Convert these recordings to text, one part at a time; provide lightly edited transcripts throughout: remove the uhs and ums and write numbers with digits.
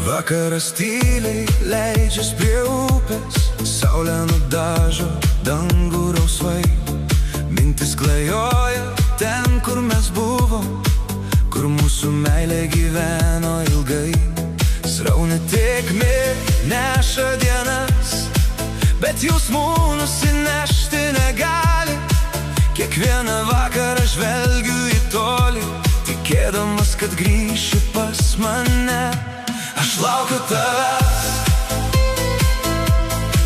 Vakaras tyliai leidžias prie upės, saulė nudažo dangų rausvai. Mintis klajoja ten, kur mes buvom, kur mūsų meilė gyveno ilgai. Srauni tėkmė neša dienas, bet jausmų nusinešti negali. Kiekvieną vakarą žvelgiu į tolį, tikėdamas, kad grįši pas mane. Aš laukiu tavęs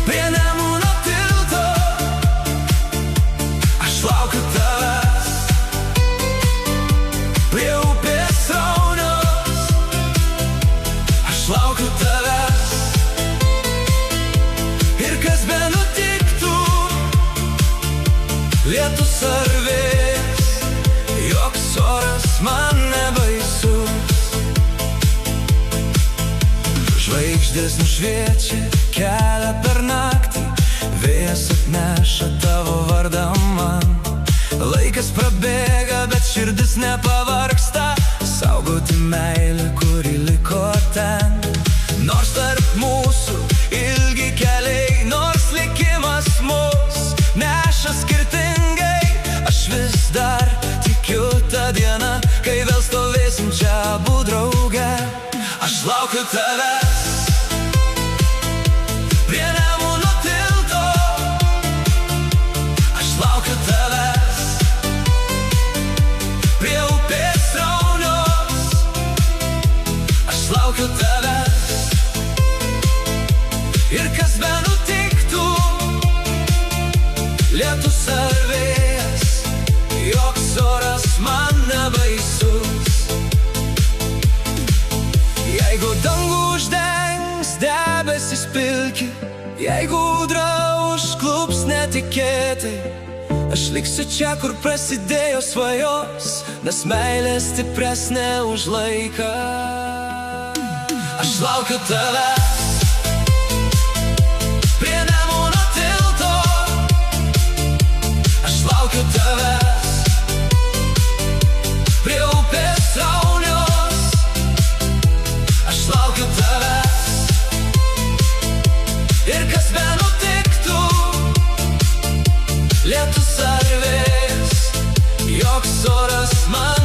prie Nemuno tilto. Aš laukiu tavęs prie upės sraunios. Aš laukiu tavęs ir kas benutiktų, lietus ar vėjas, joks oras man nebaisus. Žvaigždės nušviečia kelią per naktį, vėjas atneša tavo vardą man. Laikas prabėga, bet širdis nepavargsta, saugoti meilę, kuri liko ten. Nors tarp mūsų ilgi keliai, nors likimas mus neša skirtingai, aš vis dar tikiu tą dieną, kai vėl stovėsim čia abu drauge. Aš laukiu tavęs prie Nemuno tilto. Aš laukiu tavęs prie upės sraunios. Aš laukiu tavęs ir kas benutiktų, lietus ar vėjas, joks oras man nebaisus. Jeigu dangų uždengs debesis pilki, jeigu audra užklups netikėtai, aš liksiu čia, kur prasidėjo svajos, nes meilė stipresnė už laiką. Aš laukiu tavęs prie Nemuno tilto. Aš laukiu tavęs prie upės sraunios. Aš laukiu tavęs ir kas benutiktų, lietus ar vėjas, joks oras man